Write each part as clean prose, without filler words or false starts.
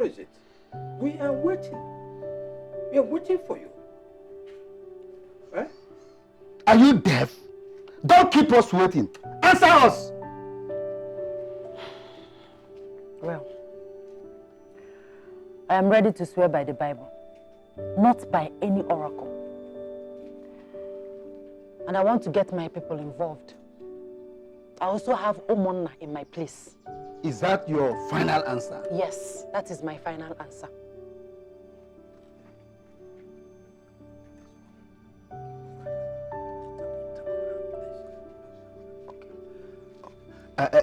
What is it? We are waiting. We are waiting for you. Right? Are you deaf? Don't keep us waiting. Answer us! Well, I am ready to swear by the Bible, not by any oracle. And I want to get my people involved. I also have Omonna in my place. Is that your final answer? Yes, that is my final answer.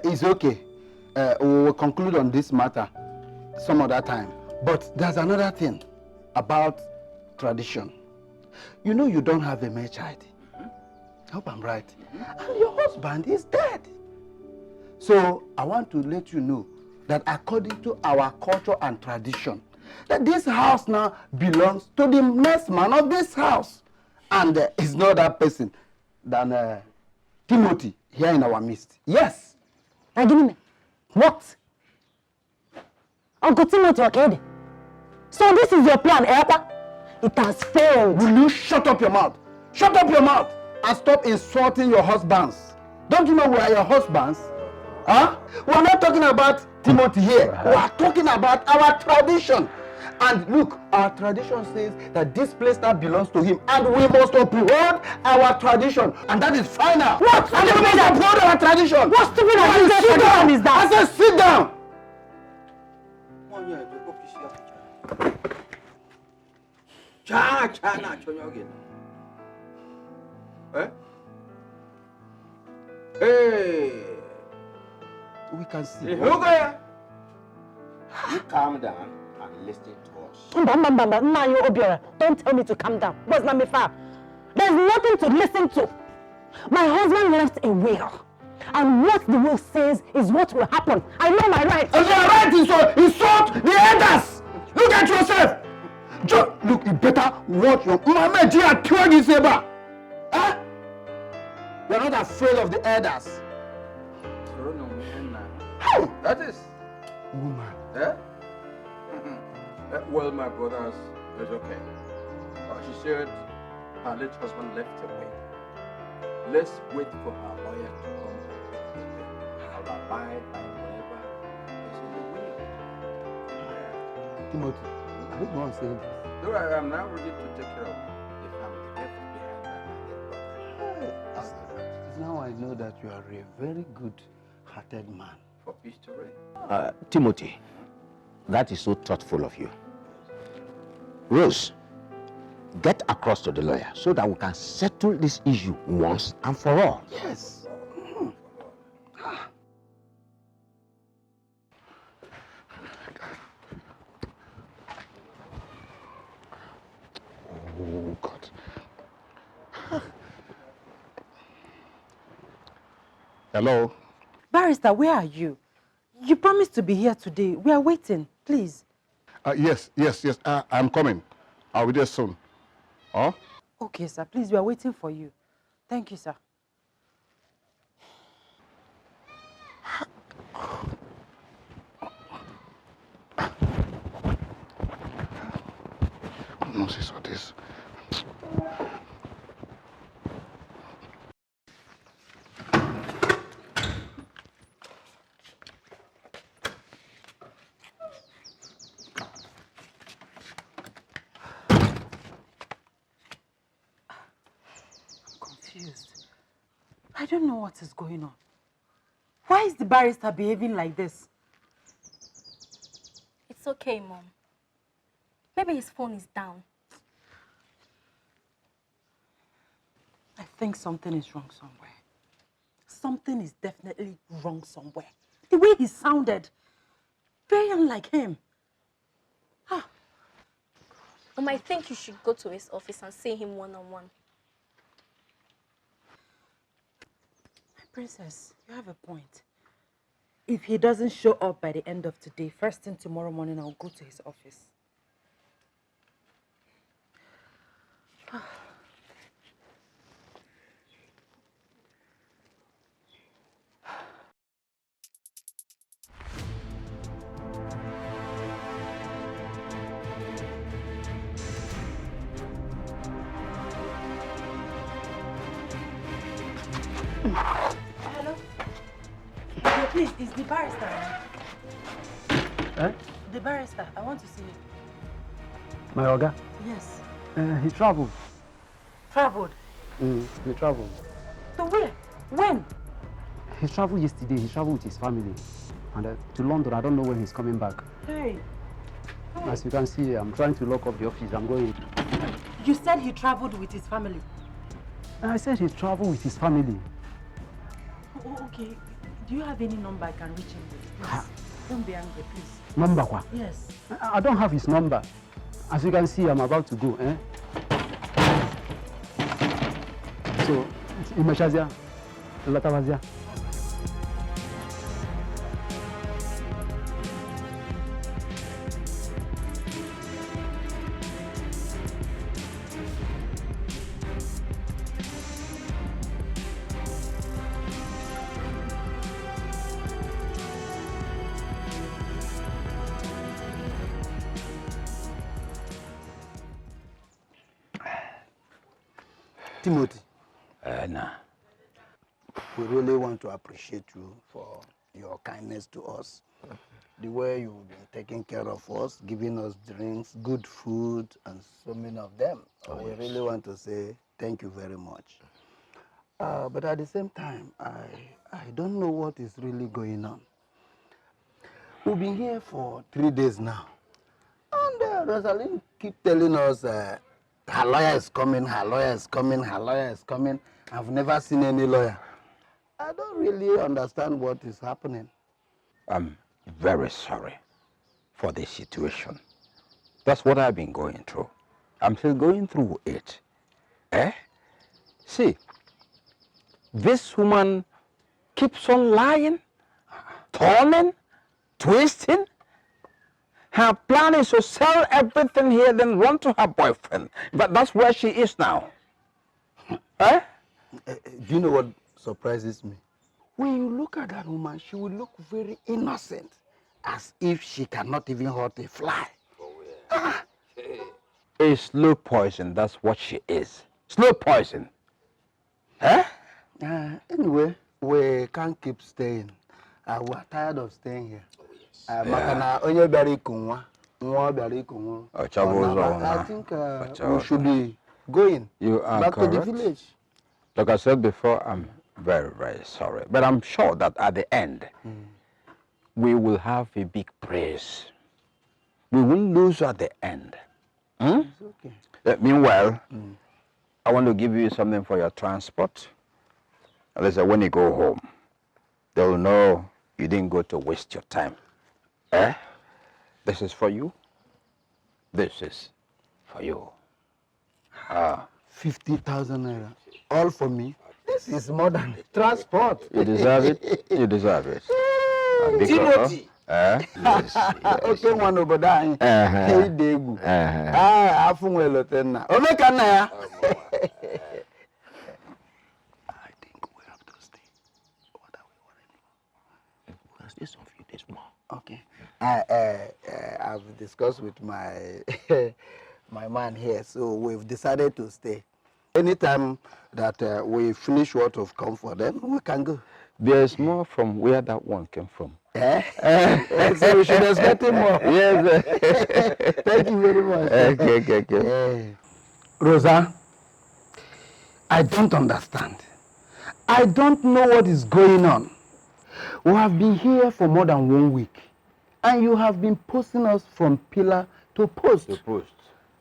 It's okay. We will conclude on this matter some other time. But there's another thing about tradition. You know you don't have a male child. I hope I'm right. And your husband is dead. So I want to let you know that according to our culture and tradition, that this house now belongs to the next man of this house. And it's not that person than Timothy here in our midst. Yes. Now, what? Uncle Timothy, okay? So this is your plan, Erpa? It has failed. Will you shut up your mouth? Shut up your mouth and stop insulting your husbands. Don't you know we are your husbands? Huh? We're not talking about Timothy here. We are talking about our tradition. And look, our tradition says that this place now belongs to him, and we must uphold our tradition, and that is final. What? And we must uphold our tradition. What stupid tradition is that? I said sit down. Hey! We can see. You calm down and listen to us. Don't tell me to calm down. What's not me far? There's nothing to listen to. My husband left a will. And what the will says is what will happen. I know my rights. And your right is to insult the elders. Look at yourself. Look, you better watch your mama. Huh? You're not afraid of the elders. How? That is. Woman. Eh? Well, my brothers, it's okay. She said her late husband left away. Let's wait for her lawyer to come and I'll abide by whatever is in the will. Timothy, I don't want to say this. No, I am now ready to take care of the family left behind by my dead brother. Now I know that you are a very good-hearted man. For peace to reign. Timothy, that is so thoughtful of you. Rose, get across to the lawyer so that we can settle this issue once and for all. Yes. Oh, God. Hello? Barrister, where are you? You promised to be here today. We are waiting. Please. Yes. I'm coming. I'll be there soon. Huh? Okay, sir. Please, we are waiting for you. Thank you, sir. Nonsense of this. I don't know what is going on. Why is the barrister behaving like this? It's okay, Mom. Maybe his phone is down. I think something is wrong somewhere. Something is definitely wrong somewhere. The way he sounded, very unlike him. Mom, I think you should go to his office and see him one-on-one. Princess, you have a point. If he doesn't show up by the end of today, first thing tomorrow morning, I'll go to his office. Hello? Yeah, please, it's the barrister. Eh? The barrister, I want to see you. My Oga? Yes. He traveled. Traveled? He traveled. To where? When? He traveled yesterday. He traveled with his family. And to London, I don't know when he's coming back. Hey. As you can see, I'm trying to lock up the office. I'm going. You said he traveled with his family? I said he traveled with his family. Oh, okay. Do you have any number I can reach him with? Please. Don't be angry, please. Number what? Yes. I don't have his number. As you can see, I'm about to go. So, Imashazia, Latavazia. Timothy. Nah. We really want to appreciate you for your kindness to us. The way you've been taking care of us, giving us drinks, good food, and so many of them. We really want to say thank you very much. But at the same time, I don't know what is really going on. We've been here for 3 days now. And Rosalind keep telling us her lawyer is coming, her lawyer is coming, her lawyer is coming. I've never seen any lawyer. I don't really understand what is happening. I'm very sorry for this situation. That's what I've been going through. I'm still going through it. See, this woman keeps on lying, turning, twisting. Her plan is to sell everything here, then run to her boyfriend. But that's where she is now. Do you know what surprises me? When you look at that woman, she will look very innocent, as if she cannot even hurt a fly. A slow poison, that's what she is. Slow poison. Anyway, we can't keep staying. We're tired of staying here. I think we should be going back to the village. Like I said before, I'm very, very sorry. But I'm sure that at the end, we will have a big praise. We won't lose at the end. It's okay. Meanwhile, I want to give you something for your transport. Listen, when you go home, they'll know you didn't go to waste your time. This is for you. This is for you. 50,000 naira. All for me. This is more than transport. You deserve it. You deserve it. Timothy. Yes, yes. Okay, one over there. Hey, Degu. I think we have to stay. What are we worried? We'll stay some few days more. Okay. I've discussed with my my man here, so we've decided to stay. Anytime that we finish what we've come for, then we can go. There's more from where that one came from. So we should expect more. Yes. Thank you very much. Okay. Rosa, I don't understand. I don't know what is going on. We have been here for more than 1 week, and you have been posting us from pillar to post.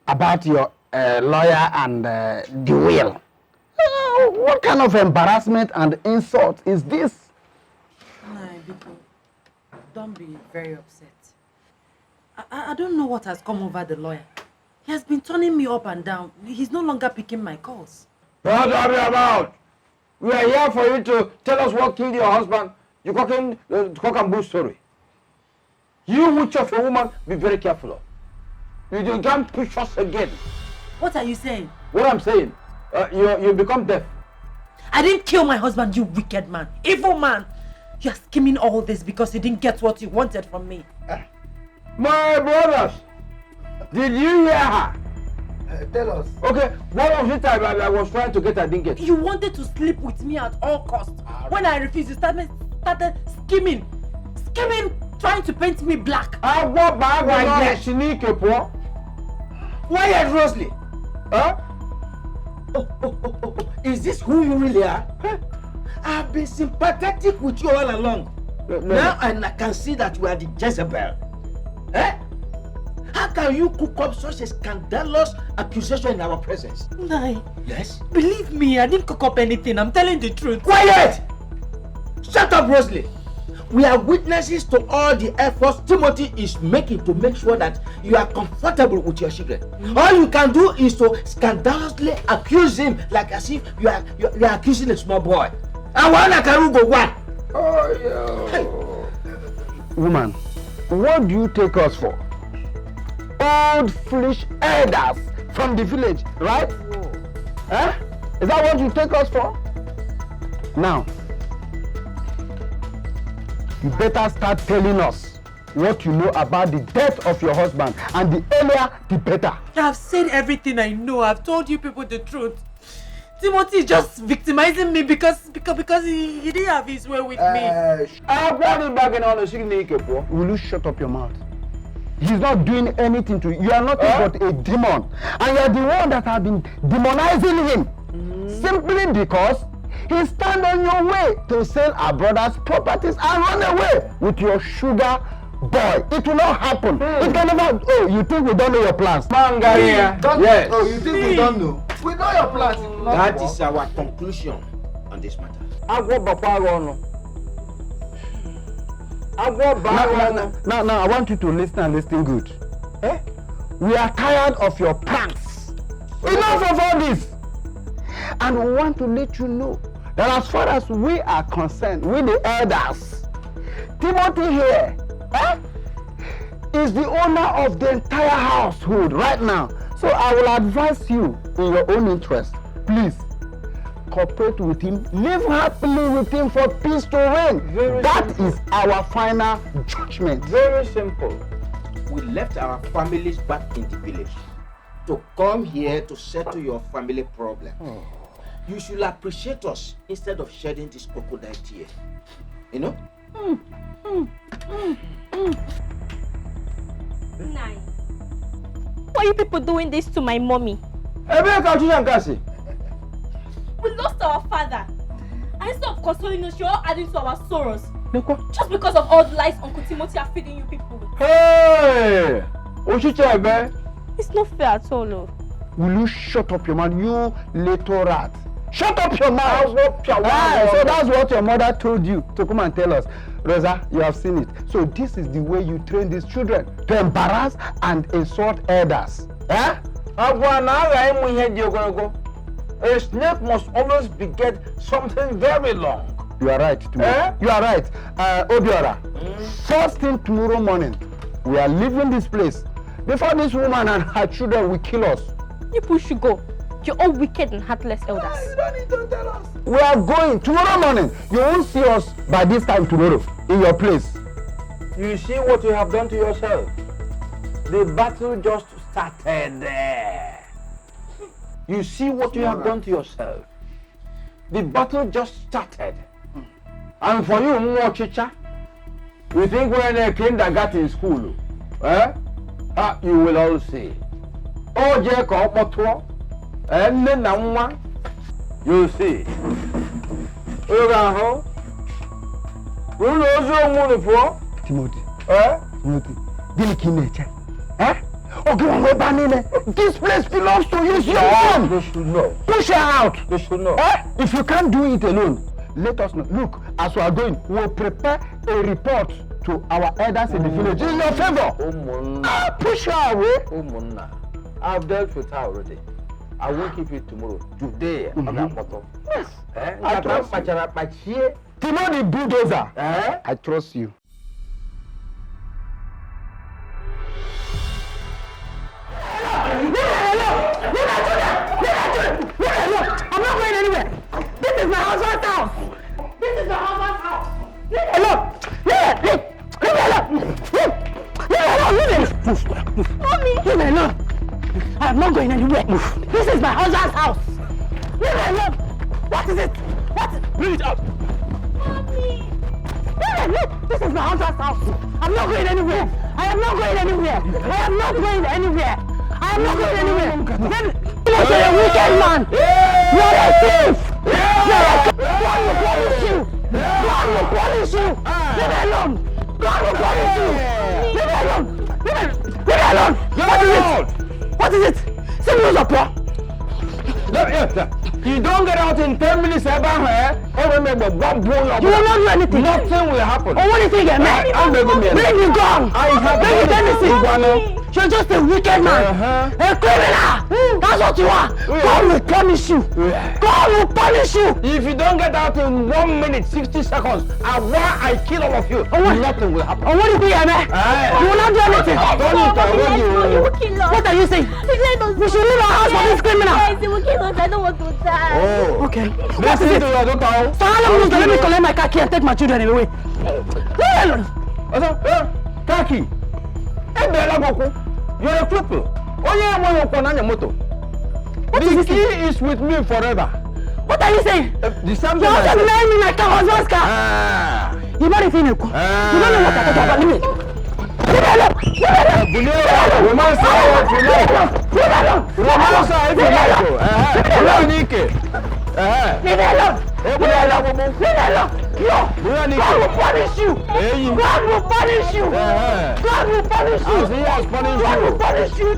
About your lawyer and the will. What kind of embarrassment and insult is this? No, Biko, don't be very upset. I don't know what has come over the lawyer. He has been turning me up and down. He's no longer picking my calls. What are you about? We are here for you to tell us what killed your husband. You're talking cock and bull story. You, witch of a woman, be very careful of. You can't push us again. What are you saying? What I'm saying, you become deaf. I didn't kill my husband, you wicked man. Evil man. You're scheming all this because you didn't get what you wanted from me. My brothers, did you hear her? Tell us. Okay, what was it I was trying to get, I didn't get? You wanted to sleep with me at all costs. When I refused, you started scheming, trying to paint me black. Why are Rosalie? Huh? Oh. Is this who you really are? Huh? I've been sympathetic with you all along. Now I can see that you are the Jezebel. Eh? How can you cook up such a scandalous accusation in our presence? Nai. Yes? Believe me, I didn't cook up anything. I'm telling the truth. Quiet! Shut up, Rosalie. We are witnesses to all the efforts Timothy is making to make sure that you are comfortable with your children. All you can do is to scandalously accuse him like as if you are accusing a small boy. And one can go one. Oh, yeah. Woman, what do you take us for? Old foolish elders from the village, right? Huh? Is that what you take us for? Now, you better start telling us what you know about the death of your husband, and the earlier the better. I've said everything I know. I've told you people the truth. Timothy is just victimizing me because he didn't have his way with me. Will you shut up your mouth? He's not doing anything to you. You are nothing but a demon. And you are the one that have been demonizing him. Simply because he stand on your way to sell our brother's properties and run away with your sugar boy. It will not happen. It can never. Oh, you think we don't know your plans? Mangaria. Yes. Oh, you think we don't know? We know your plans. That is our conclusion on this matter. Now, I want you to listen and listen good. Eh? We are tired of your pranks. Enough of all this. And we want to let you know that as far as we are concerned, we the elders, Timothy here is the owner of the entire household right now. So I will advise you in your own interest, please cooperate with him, live happily with him for peace to reign. That is our final judgment. Very simple. We left our families back in the village to come here to settle your family problem. You should appreciate us instead of shedding this crocodile tear. You know? Nai, why are you people doing this to my mommy? We lost our father. And instead of consoling us, you're all adding to our sorrows. Just because of all the lies Uncle Timothy are feeding you people with. Hey! It's not fair at all, no. Will you shut up your mouth, you little rat? Shut up your mouth! So that's what your mother told you to come and tell us. Rosa, you have seen it. So this is the way you train these children to embarrass and insult elders. Eh? A snake must always beget something very long. You are right, too. You are right. Obiora, first thing tomorrow morning, we are leaving this place before this woman and her children will kill us. You people should go. You're all wicked and heartless elders. You don't need to tell us. We are going tomorrow morning. You won't see us by this time tomorrow in your place. You see what you have done to yourself? The battle just started there. You see what you have done to yourself? The battle just started. And for you, Mwachicha, you think we're in a kindergarten school, you will all see. Oh, Jacob, and then you see. Timothy. Timothy. This place belongs to you. It's your own. They should know. Push her out. They should know. If you can't do it alone, let us know. Look, as we are going, we'll prepare a report to our elders in the village in your favor. Push her away. I've dealt with her already. I will keep it tomorrow. Today, on that bottle. Yes. I trust you. Timothy bulldozer. I trust you. I'm not going anywhere. This is my husband's house. This is my husband's house. Leave me alone. Leave me alone. Leave me alone. Mommy. Leave me alone. I I am not going anywhere. This is my husband's house. Leave me alone. What is it? What? Bring it out. Mommy! Look, this is my husband's house. I'm not going anywhere. I am not going anywhere. I am not going anywhere. I am not going anywhere. You're a wicked man. You're a thief. God will punish you. God will punish you. Leave me alone. God will punish you. Leave me alone. Leave me alone. What is it? What is it? Say me what's up, You don't get out in 10 minutes about her. I remember one boy. You will not do anything. Nothing will happen. Oh, what do you think, man? Bring you gone. Bring it anything. You're just a wicked man. A criminal. That's what you are. God will punish you. God will punish you. If you don't get out in 1 minute, 60 seconds, I kill all of you. Nothing will happen. Oh, what do you think, man? You will not do anything. You will kill us. What are you saying? We should leave our house for this criminal. Yes, he will kill us. I don't want to die. Oh. Okay. What is it? So how long will you let me collect my car key and take my children away? Kaki. You're a cripple. The key is with me forever. What are you saying? The same You want to marry me in my car, husband's car? You don't even know. You don't know what I'm talking about. Leave me alone. Romance if you like. Romance if you like. Leave me alone. Leave me alone. No. God will punish you. God will punish you. God will punish you. God will punish you.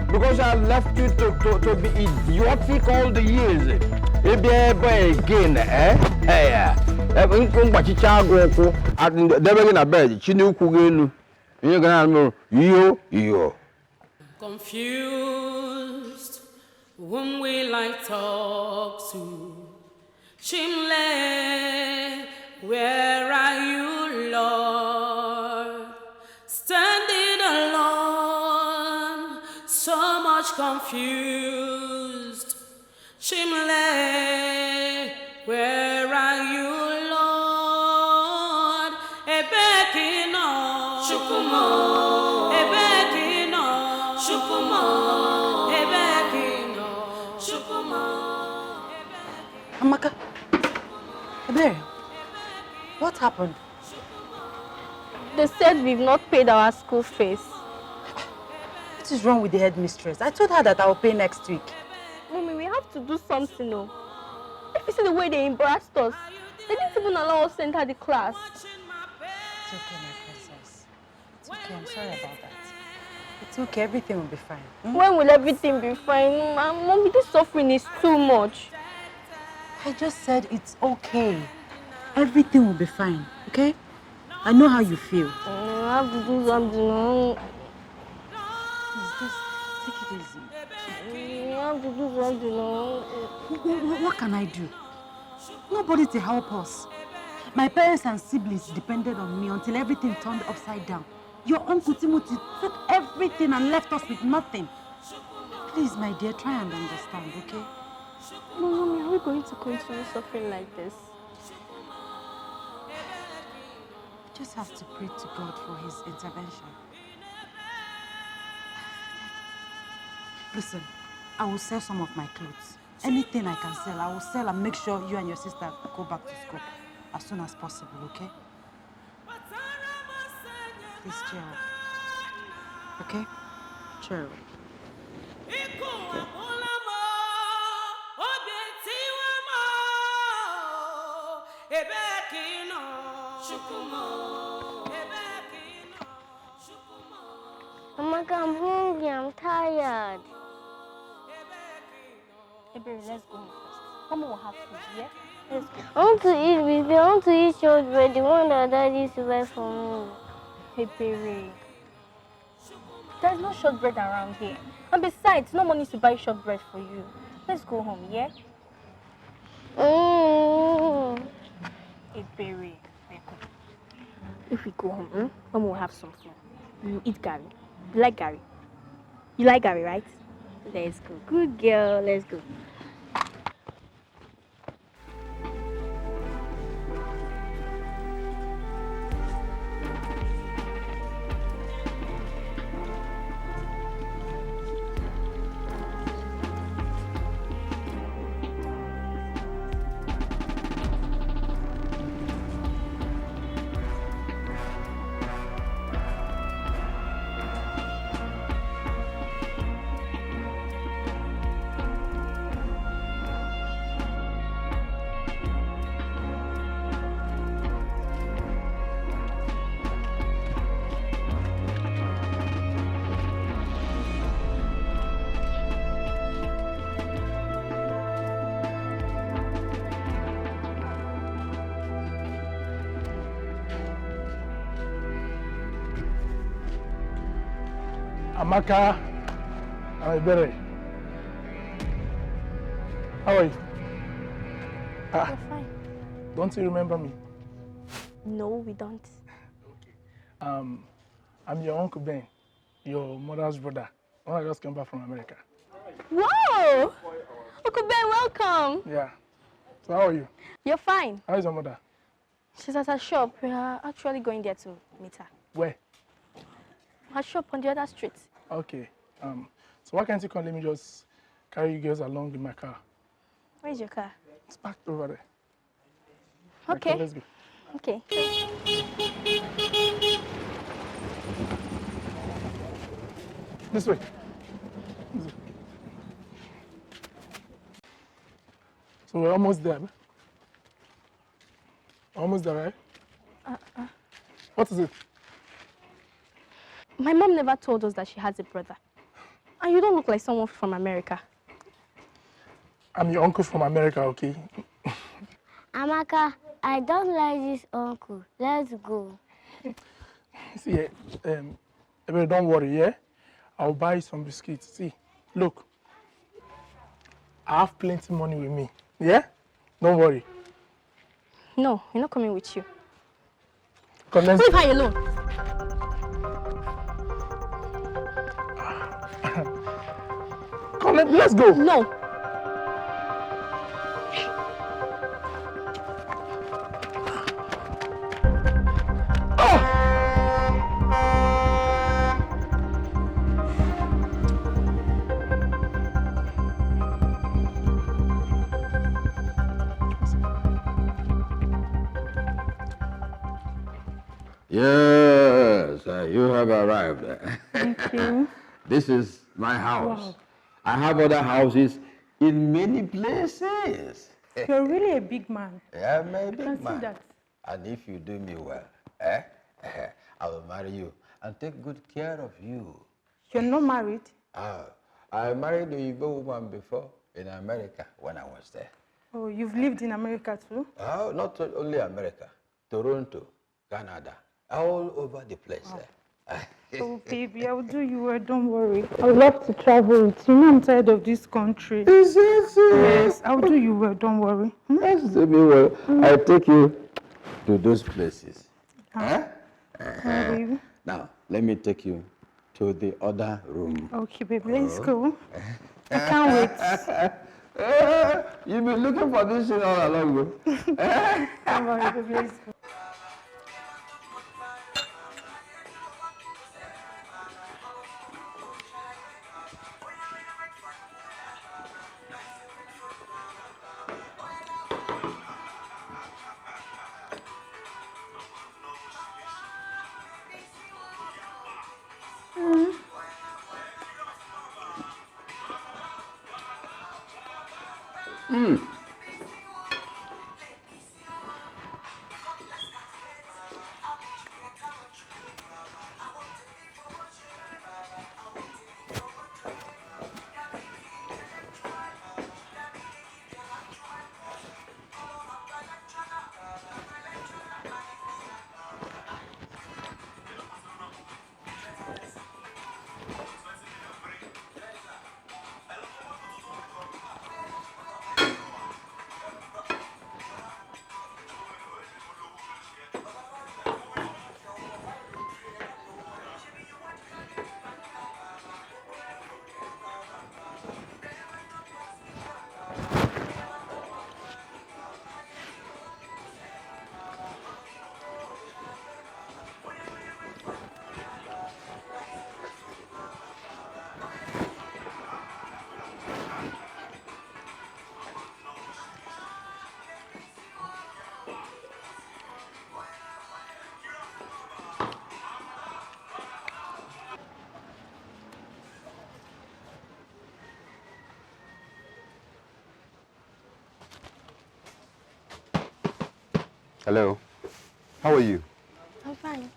Because I left you to be idiotic all the years. Again, Confused, whom will I talk to? Chimle, where are you, Lord? Standing alone, so much confused. Chimle, where are you, Lord? Ebekino, Shukumo, Ebekino, Shukumo, Ebekino, Shukumo. Amaka, Ebere, what happened? They said we've not paid our school fees. What is wrong with the headmistress? I told her that I will pay next week. Mommy, we have to do something, no? If you see the way they embarrassed us, they didn't even allow us to enter the class. It's okay, my princess. It's okay, I'm sorry about that. It's okay, everything will be fine. When will everything be fine? Mommy, this suffering is too much. I just said it's okay. Everything will be fine, okay? I know how you feel. I have to do something. Please, just take it easy. I have to do something. What can I do? Nobody to help us. My parents and siblings depended on me until everything turned upside down. Your uncle Timothy took everything and left us with nothing. Please, my dear, try and understand, okay? No, Mommy, are we going to continue suffering like this? We just have to pray to God for his intervention. Listen, I will sell some of my clothes. Anything I can sell, I will sell and make sure you and your sister go back to school as soon as possible, okay? Please cheer up. Okay? Cheer up. Amaka, I'm hungry, I'm tired. Hey, baby, let's go home first. Mama will have food, yeah? Let's go. I want to eat with you. I want to eat shortbread, the one that Daddy used to buy for me. Hey, baby. There's no shortbread around here. And besides, no money to buy shortbread for you. Let's go home, yeah? Hey, baby. If we go home, Mama will have some food. You eat Gary. You like Gary? You like Gary, right? Let's go. Good girl. Let's go. Amaka, I'm better. How are you? You're fine. Don't you remember me? No, we don't. I'm your Uncle Ben, your mother's brother. When I just came back from America. Whoa! Uncle Ben, welcome. Yeah. So how are you? You're fine. How is your mother? She's at her shop. We are actually going there to meet her. Where? Her shop on the other street. Okay. So why can't you come? Let me just carry you girls along in my car. Where's your car? It's parked over there. Okay. Let's go. Okay. This way. So we're almost there. Almost there, right? What is it? My mom never told us that she has a brother. And you don't look like someone from America. I'm your uncle from America, okay? Amaka, I don't like this uncle. Let's go. See, don't worry, yeah? I'll buy you some biscuits. See, look. I have plenty of money with me, yeah? Don't worry. No, we're not coming with you. Come, let's leave her alone. Come, let's go. No. Yes, you have arrived. Thank you. This is my house. Wow. I have other houses in many places. You're really a big man. Yeah, I'm a I big can see man. that. And if you do me well, I will marry you and take good care of you. You're not married? I married a Igbo woman before in America when I was there. Oh, you've lived in America too? Oh, not only America, Toronto, Canada, all over the place. Oh, baby, I'll do you well, don't worry. I would love to travel with you. You know I'm tired of this country. Is it? Yes, I'll do you well, don't worry. Yes, do me well. I'll take you to those places. Baby. Now, let me take you to the other room. Okay, baby, let's go. I can't wait. You've been looking for this thing all along. Don't worry, baby, let's go. Hello. How are you? I'm fine.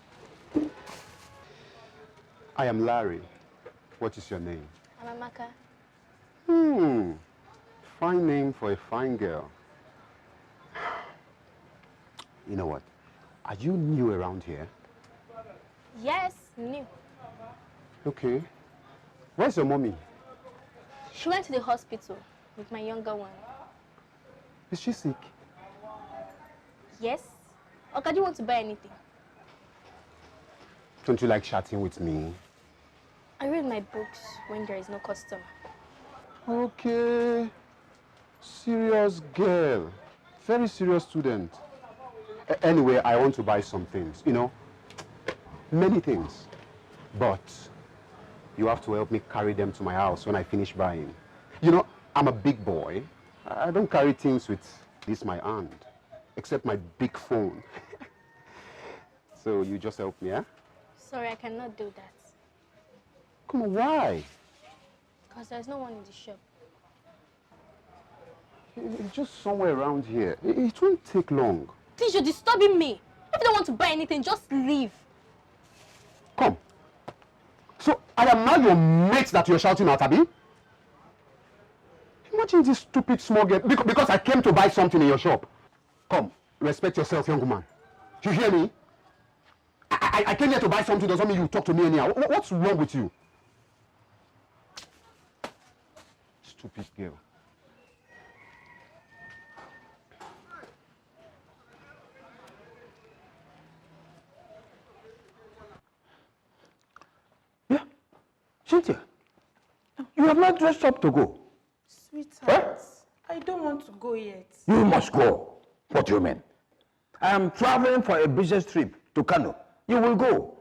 I am Larry. What is your name? I'm Amaka. Fine name for a fine girl. You know what? Are you new around here? Yes, new. Okay. Where's your mommy? She went to the hospital with my younger one. Is she sick? Yes? Or do you want to buy anything? Don't you like chatting with me? I read my books when there is no customer. Okay. Serious girl. Very serious student. Anyway, I want to buy some things, you know. Many things. But you have to help me carry them to my house when I finish buying. You know, I'm a big boy. I don't carry things with this my hand, except my big phone. So you just help me, eh? Sorry, I cannot do that. Come on, why? Because there's no one in the shop. It's just somewhere around here. It won't take long. Please, you're disturbing me. If you don't want to buy anything, just leave. Come. So I am now your mate that you're shouting at, Abi? Imagine this stupid small girl, because I came to buy something in your shop. Come, respect yourself, young woman. You hear me? I came here to buy something, doesn't mean you talk to me anyhow. What's wrong with you? Stupid girl. Yeah, Cynthia, you have not dressed up to go. Sweetheart, I don't want to go yet. You must go. What do you mean? I am traveling for a business trip to Kano. You will go.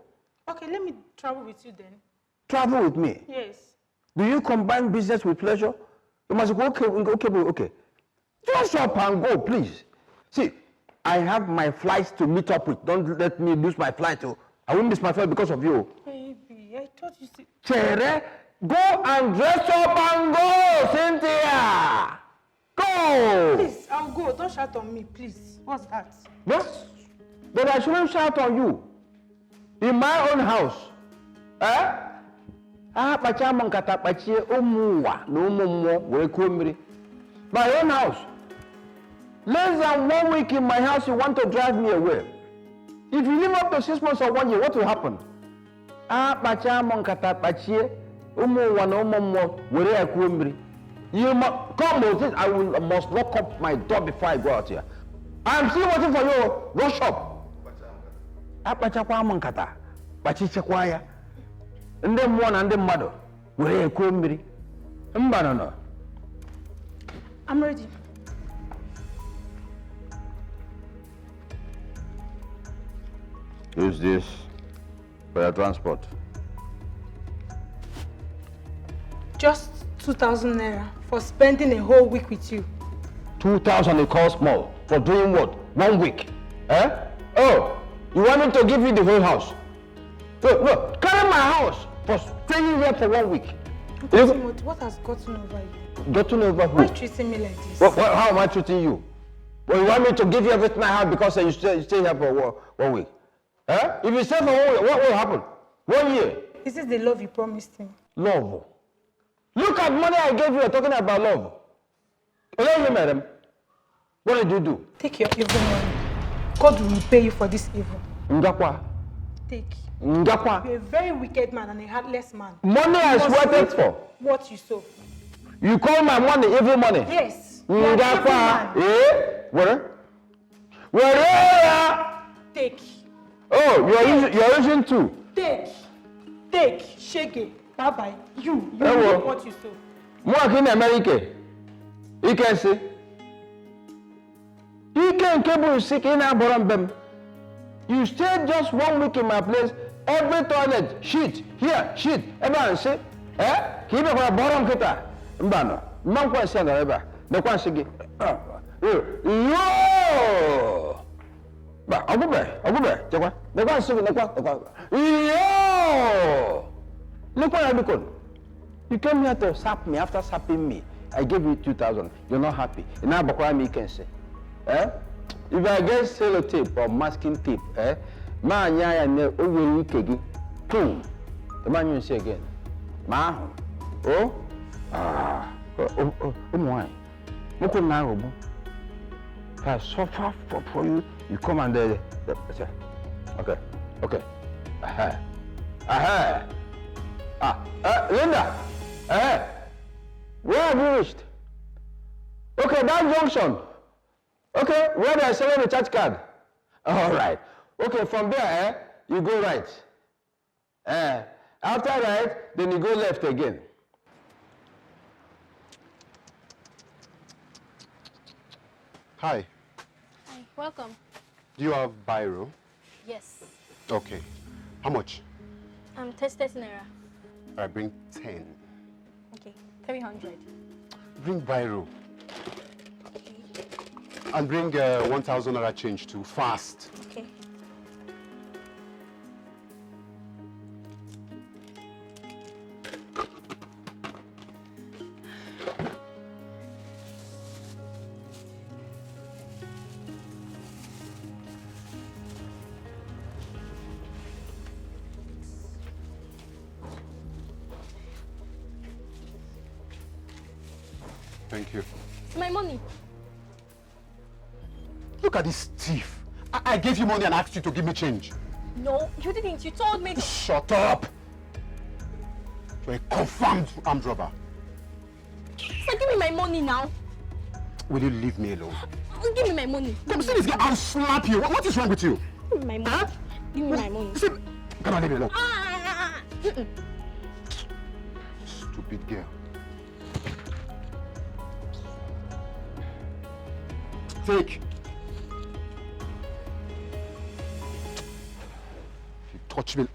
Okay, let me travel with you then. Travel with me? Yes. Do you combine business with pleasure? You must go, okay. Dress up and go, please. See, I have my flights to meet up with. Don't let me lose my flight. I won't miss my flight because of you. Baby, I thought you said... Chere, go and dress up and go, Cynthia! Go! Please, I'll go. Don't shout on me, please. What's that? Yes? Then I shouldn't shout on you. In my own house. Eh? My own house. Less than 1 week in my house, you want to drive me away. If you live up to 6 months or 1 year, what will happen? You must come with it. I must lock up my door before I go out here. I'm still waiting for you. Rush up. And then one and then mother. I'm ready. Use this for your transport. Just 2,000 naira for spending a whole week with you. 2,000 it costs more. For doing what? 1 week. Eh? Oh, you want me to give you the whole house? Look, carry my house for staying here for 1 week. What has gotten over you? Gotten over who? Why are you treating me like this? How am I treating you? Well, you want me to give you everything I have because you stay here for 1 week? Eh? If you stay for 1 week, what will happen? 1 year. This is the love you promised me. Love? Look at money I gave you, you're talking about love. Hello, you madam. What did you do? Take your evil money. God will repay you for this evil. Ngakwa. Take. Ngakwa. You're a very wicked man and a heartless man. Money I sweated for. What you sow. You call my money evil money? Yes. Ngakwa. Eh? What? Where? Take. Oh, you're using two. Take. Shege. Bye-bye. You Hello. what you sow. Work in America. You can see. You can cable sick in Aborambem. You stay just 1 week in my place. Every toilet, shit, here, shit. Everyone say, eh? Keep it for a bottom kita. Mbano. Man kwa send eba. The kwa sigi. Yo! Ba, agube. Jakwa. The kwa sigi, the kwa. Yo! Look what I become. You came here to sap me. After sapping me, I gave you 2,000. You're not happy. And now Bakwa me can say, eh? If I get sellotape or masking tape, eh? Man, ya ne over you kegi. Boom. The man you say again. Ma. Oh. My. Moko na robo. If I suffer for you, you come and okay. Aha. Linda, where have you reached? Okay, that junction. Okay, where they are selling the church card. All right. Okay, from there, you go right. After right, then you go left again. Hi. Hi, welcome. Do you have biro? Yes. Okay. How much? 30 naira. I bring 10. Okay, 300. Bring biro. And bring 1,000 naira change too, fast. Okay. Thank you. It's my money. Look at this thief. I gave you money and asked you to give me change. No, you didn't. You told me. Shut up! You're a confirmed armed robber. So give me my money now. Will you leave me alone? Give me my money. Come see this guy, I'll slap you. What is wrong with you? Give me my money. Huh? Give me my money. Come on, leave me alone. Mm-mm. Stupid girl. Take. If you touch me.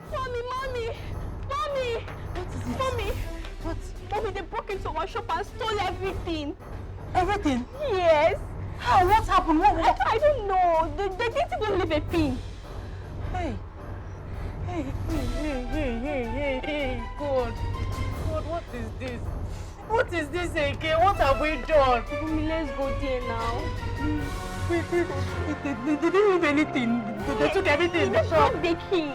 Mommy! What is it? Mommy! What? Mommy, they broke into our shop and stole everything. Everything? Yes. How? What happened? What? I don't know. They didn't even leave a pin. Hey, God, what is this? What is this again? What have we done? Mommy, let's go there now. They didn't leave anything. They took everything in the shop. The key.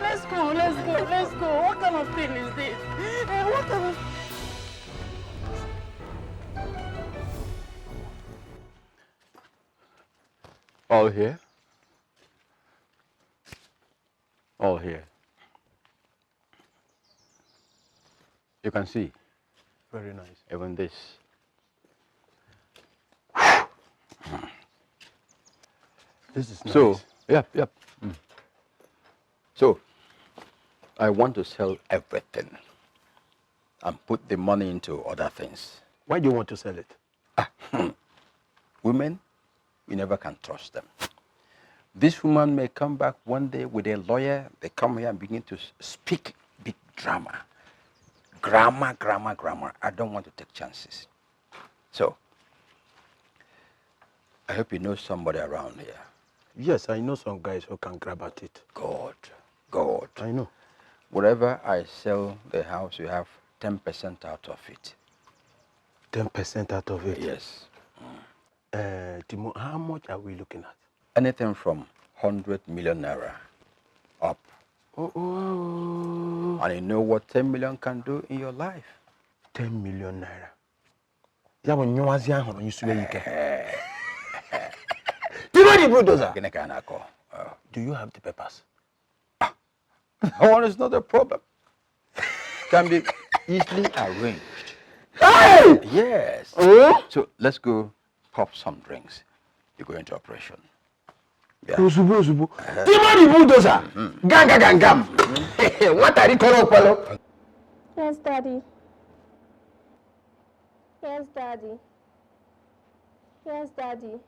Let's go. What kind of thing is this? What kind of... All here? All here. You can see. Very nice. Even this. This is nice. So, yep. So, I want to sell everything and put the money into other things. Why do you want to sell it? Women, you never can trust them. This woman may come back one day with a lawyer. They come here and begin to speak big drama. Grammar. I don't want to take chances. So, I hope you know somebody around here. Yes, I know some guys who can grab at it. God. I know. Whatever I sell the house, you have 10% out of it. 10% out of it? Yes. Timo, how much are we looking at? Anything from 100 million naira up. Oh. And you know what 10 million can do in your life? 10 million naira. Ya bo nyoazi ahụ onye suwe ike. Timo the bulldozer. Do you have the papers? That one is not a problem. Can be easily arranged. Hey! Yes. So let's go pop some drinks. You go into operation. Yeah. Timo the bulldozer. Gam. What are you calling Palo? Yes, Daddy. Yes, Daddy. Yes, Daddy.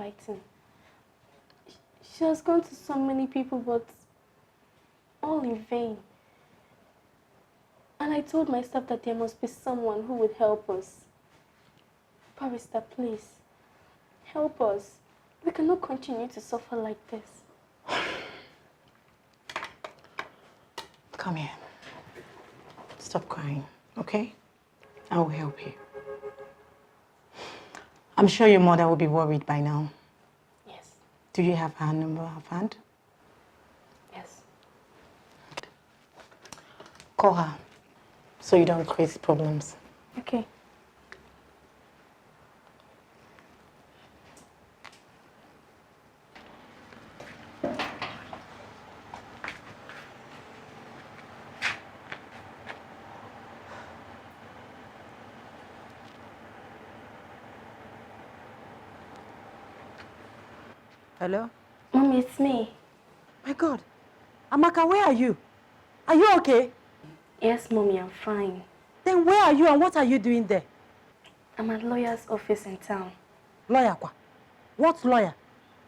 fighting. She has gone to so many people, but all in vain. And I told myself that there must be someone who would help us. Barrister, please, help us. We cannot continue to suffer like this. Come here. Stop crying, okay? I will help you. I'm sure your mother will be worried by now. Yes. Do you have her number offhand? Yes. Call her so you don't create problems. Okay. Hello? Mommy, it's me. My God. Amaka, where are you? Are you okay? Yes, Mommy, I'm fine. Then where are you and what are you doing there? I'm at lawyer's office in town. Lawyer, kwa? What lawyer?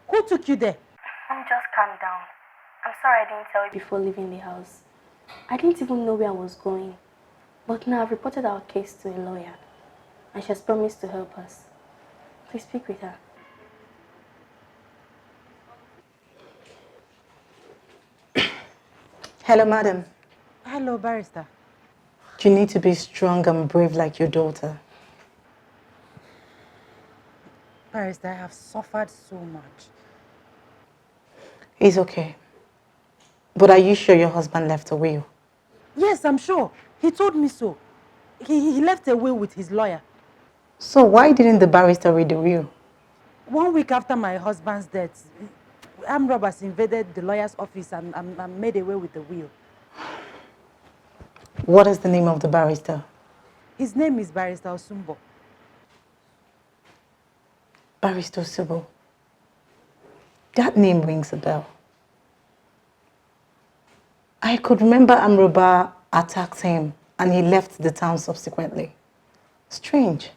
Who took you there? Mom, just calm down. I'm sorry I didn't tell you before leaving the house. I didn't even know where I was going. But now I've reported our case to a lawyer. And she has promised to help us. Please speak with her. Hello, madam. Hello, barrister. You need to be strong and brave like your daughter. Barrister, I have suffered so much. It's okay. But are you sure your husband left a will? Yes, I'm sure. He told me so. He left a will with his lawyer. So why didn't the barrister read the will? 1 week after my husband's death, armed robbers invaded the lawyer's office and made away with the will. What is the name of the barrister? His name is Barrister Osumbo. Barrister Osumbo? That name rings a bell. I could remember Amroba attacked him and he left the town subsequently. Strange.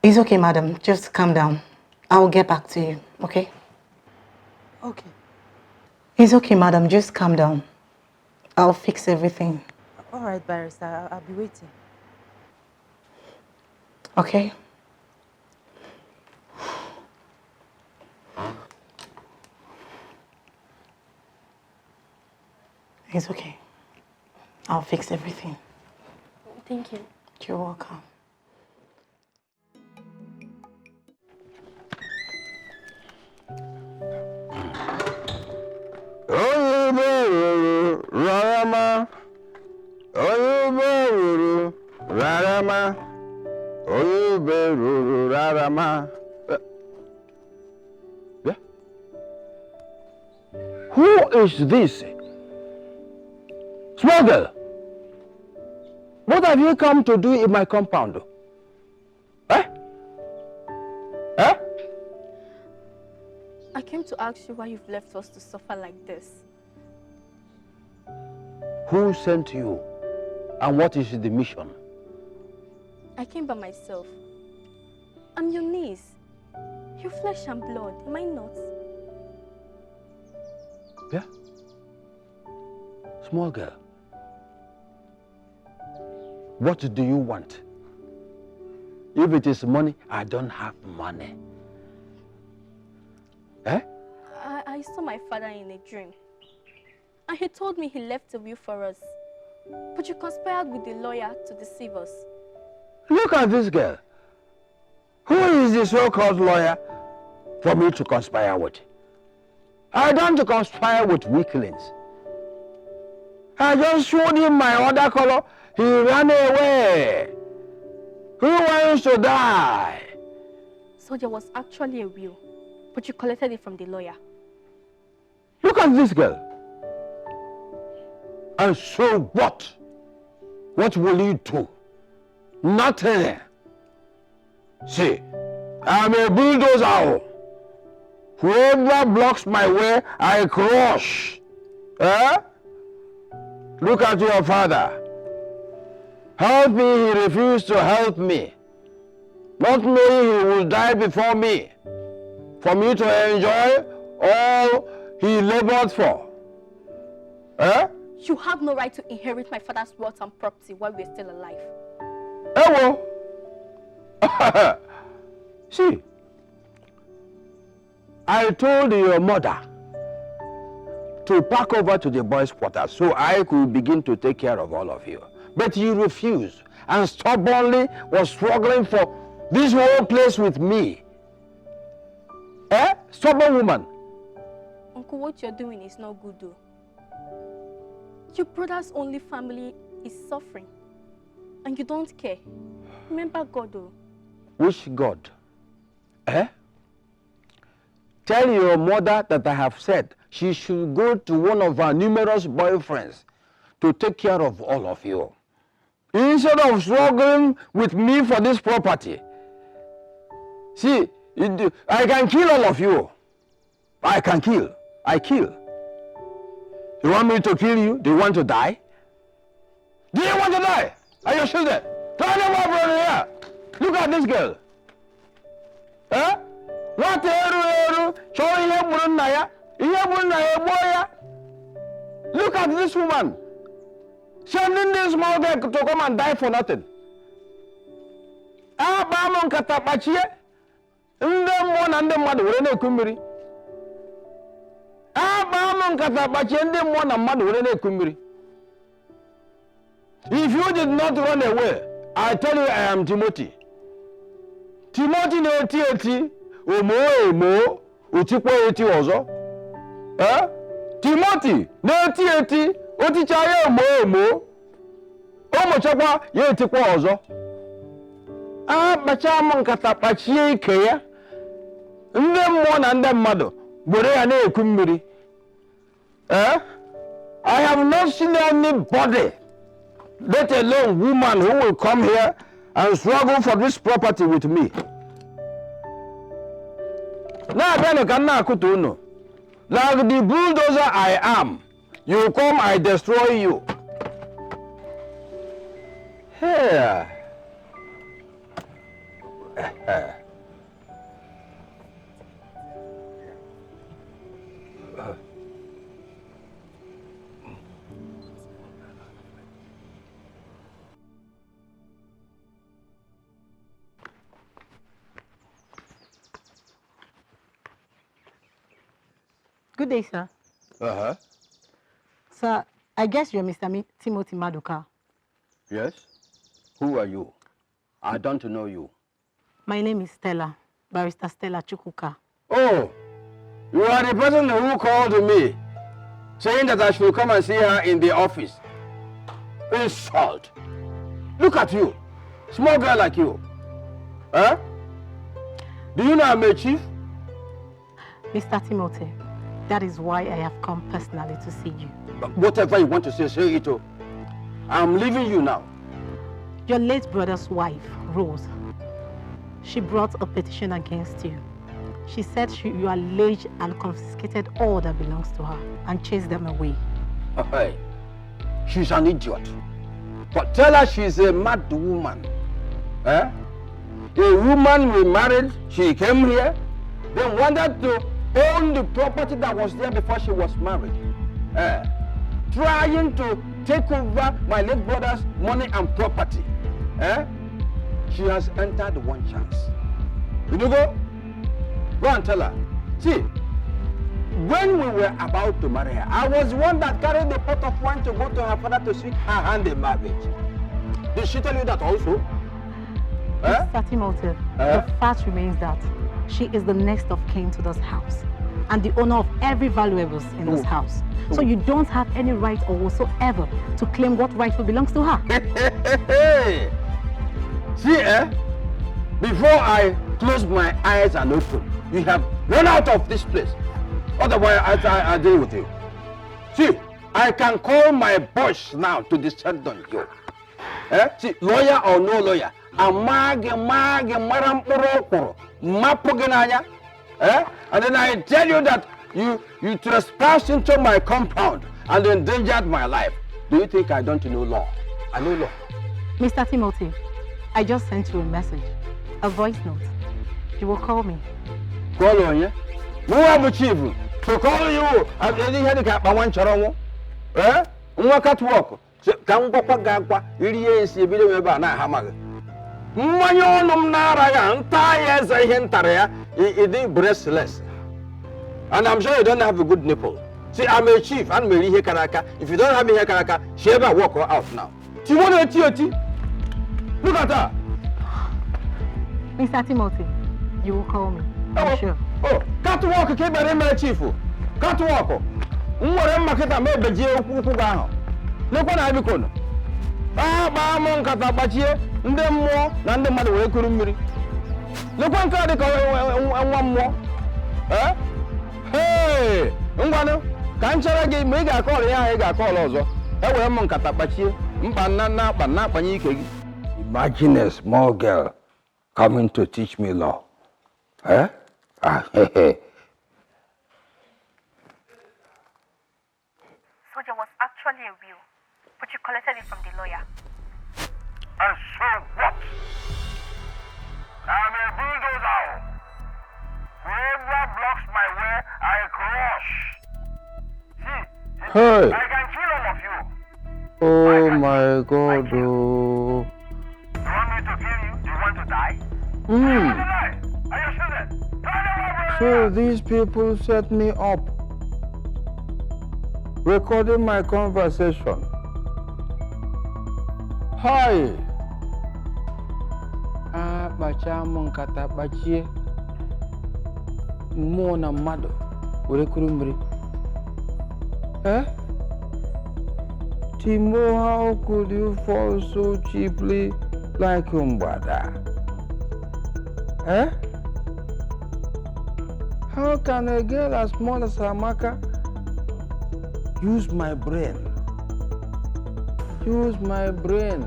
It's okay, madam. Just calm down. I'll get back to you, okay? Okay. It's okay, madam. Just calm down. I'll fix everything. All right, barrister. I'll be waiting. Okay? It's okay. I'll fix everything. Thank you. You're welcome. Rarama, Oyuberuru, Rarama, Oyuberuru, Rarama. Yeah? Who is this? Small girl, what have you come to do in my compound? Eh? Eh? I came to ask you why you've left us to suffer like this. Who sent you? And what is the mission? I came by myself. I'm your niece. Your flesh and blood, am I not? Yeah? Small girl, what do you want? If it is money, I don't have money. Eh? I saw my father in a dream. And he told me he left a will for us. But you conspired with the lawyer to deceive us. Look at this girl. Who is the so-called lawyer for me to conspire with? I don't conspire with weaklings. I just showed him my other color. He ran away. Who wants to die? So there was actually a will, but you collected it from the lawyer. Look at this girl. And so what? What will you do? Nothing. See, I'm a bulldozer. Whoever blocks my way, I crush. Eh? Look at your father. Help me, he refused to help me. Not knowing he will die before me. For me to enjoy all he labored for. Eh? You have no right to inherit my father's wealth and property while we're still alive. Well, see, I told your mother to pack over to the boys' quarters so I could begin to take care of all of you. But you refused and stubbornly was struggling for this whole place with me. Eh? Stubborn woman. Uncle, what you're doing is not good though. Your brother's only family is suffering. And you don't care. Remember God though. Which God? Eh? Tell your mother that I have said she should go to one of her numerous boyfriends to take care of all of you. Instead of struggling with me for this property. See, I can kill all of you. I can kill. I kill. You want me to kill you? Do you want to die? Do you want to die? Are you sure that? Turn them over here. Look at this girl. Huh? What look at this woman. Sending this small girl to come and die for nothing. If you did not run away, I tell you I am Timothy. Timothy no eti omo utikwa eti ozo. Eh? Timothy no eti oticha ya omo chakwa ya etikwa ozo. Bacha mo nkata kpachie ike ya. Ndị mmụọ na ndị mmadụ gbere ya na-eku mmiri. I have not seen anybody, let alone woman, who will come here and struggle for this property with me. Now, like the bulldozer I am, you come, I destroy you. Here. Good day, sir. Uh-huh. Sir, I guess you're Mr. Timothy Maduka. Yes? Who are you? I don't know you. My name is Stella, Barrister Stella Chukuka. Oh, you are the person who called me, saying that I should come and see her in the office. Insult. Look at you, small girl like you. Huh? Do you know I'm a chief? Mr. Timothy, that is why I have come personally to see you. But whatever you want to say it. I'm leaving you now. Your late brother's wife, Rose, she brought a petition against you. She said you alleged and confiscated all that belongs to her and chased them away. Hey, she's an idiot. But tell her she's a mad woman. Eh? A woman we married, she came here, then wanted to own the property that was there before she was married. Trying to take over my late brother's money and property. She has entered one chance. You go? Go and tell her. See, when we were about to marry her, I was the one that carried the pot of wine to go to her father to seek her hand in marriage. Did she tell you that also? Mr. Timothy, the fact remains that she is the next of kin to this house and the owner of every valuables in this house. So you don't have any right or whatsoever to claim what rightful belongs to her. See, before I close my eyes and open, you have run out of this place. Otherwise, I deal with you. See, I can call my boss now to descend on you. See, lawyer or no lawyer, and then I tell you that you trespassed into my compound and endangered my life. Do you think I don't know law? I know law. Mr. Timothy, I just sent you a message, a voice note. You will call me. Call on you? Who have achieved? To call you, I didn't have the one charon. Eh? What walk? Come Gagua, Idias, you believe about Hamag. Mayon Nara, tires, I hentarea, it is breastless. And I'm sure you don't have a good nipple. See, I'm a chief, and Mary Hekaraka. If you don't have me Hekaraka, she ever walk her out now. Do you want a TOT? Look at her. Mr. Timothy, you will call me. I'm sure. Oh, can't walk, came by my chief. Can't walk. Whatever I made the jail. Look what I become. Ah, Mamma Catabachi, and then more than the mother will couldn't be. Look one card and one more. Eh? Hey, Ungano, can't you again make a call? Yeah, I got call also. I will among Catabachi, Banana, Banana, imagine a small girl coming to teach me law. Eh? Ah, hey, hey. So there was actually a will, but you collected it from the lawyer. And so what? I'm a bulldozer. Whoever blocks my way, I crush. See, Hey. I can kill all of you. Oh my God. Oh. You want me to kill you? Do you want to die? Hmm. Do you want to die? Are you sure then? So these people set me up, recording my conversation. Hi. Ah, bachamu nkata bachie. Mona mado. Urekurumri. Eh? Timo, how could you fall so cheaply like Umbada? Eh? How can a girl as small as Amaka use my brain? Use my brain.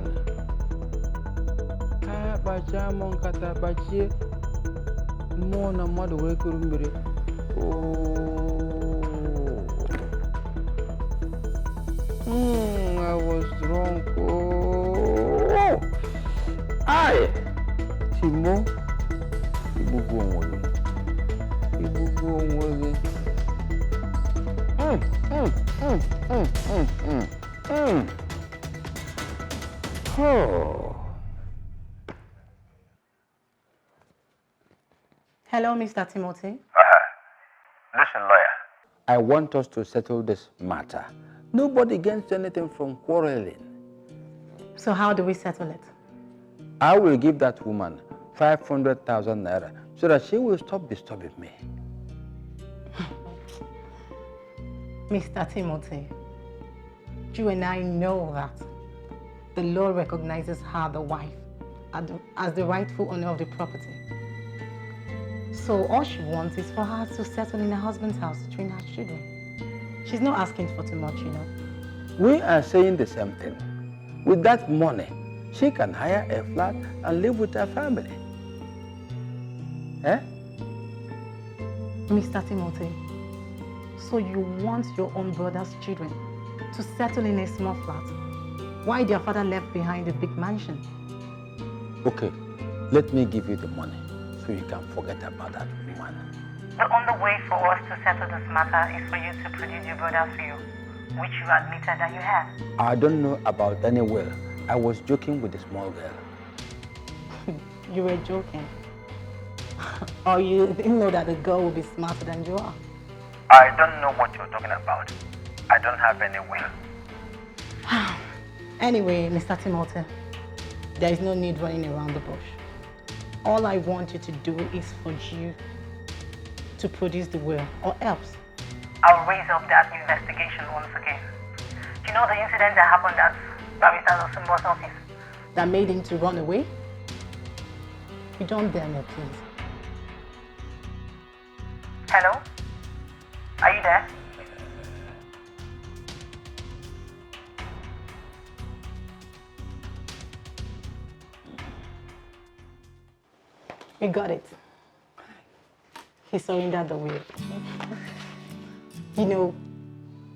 Ah, bachamon kata bachie. Mona mado wekurumbere. Oh. I was drunk. Oh. Aye. Timo. Ibubu onwere. Ibubu onwere. Oh. Hello, Mr. Timothy. Listen, lawyer. I want us to settle this matter. Nobody gains anything from quarreling. So how do we settle it? I will give that woman 500,000 naira so that she will stop disturbing me. Mr. Timothy, you and I know that the law recognizes her, the wife, as the rightful owner of the property. So all she wants is for her to settle in her husband's house to train her children. She's not asking for too much, you know. We are saying the same thing. With that money, she can hire a flat and live with her family. Eh? Mr. Timothy, so you want your own brother's children to settle in a small flat while their father left behind a big mansion? Okay, let me give you the money so you can forget about that woman. The only way for us to settle this matter is for you to produce your brother's will, which you admitted that you had. I don't know about any will. I was joking with the small girl. You were joking. Or you didn't know that the girl will be smarter than you are. I don't know what you're talking about. I don't have any will. Anyway, Mr. Timothy, there is no need running around the bush. All I want you to do is for you to produce the will, or else I'll raise up that investigation once again. Do you know the incident that happened at Barrister Osumbo's office? that made him to run away? You don't dare me, please. Hello? Are you there? We got it. He surrendered the will. You know,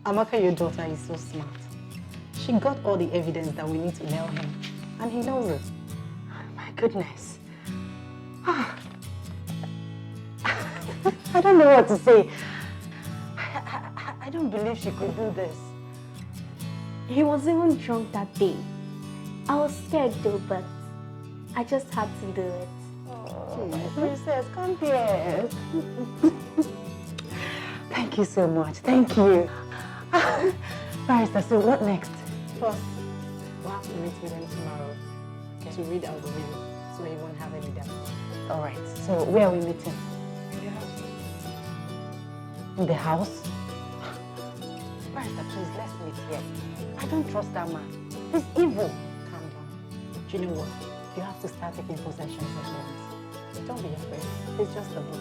Amaka, your daughter, is so smart. She got all the evidence that we need to nail him. And he knows it. My goodness. I don't know what to say. I don't believe she could do this. He was even drunk that day. I was scared though, but I just had to do it. Oh, my princess, come here. Thank you so much. Thank you. Barrister, so what next? First, we'll have to meet with them tomorrow to read out the will, so he won't have any doubt. All right, so where are we meeting? In the house. In the house? Barrister, please, let's meet here. I don't trust that man. He's evil. Calm down. Do you know what? You have to start taking possessions at once. Don't be afraid. It's just a book.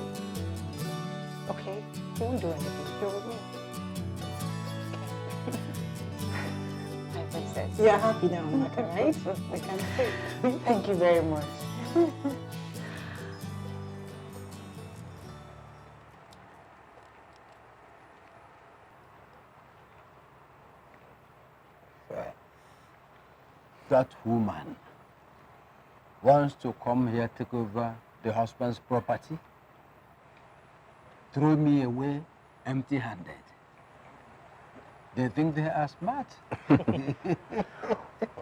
Okay? He won't do anything. You're with me. Okay. My princess. You're happy now, Maka, right? I can see. Thank you very much. That woman wants to come here, take over the husband's property, throw me away empty-handed. They think they are smart.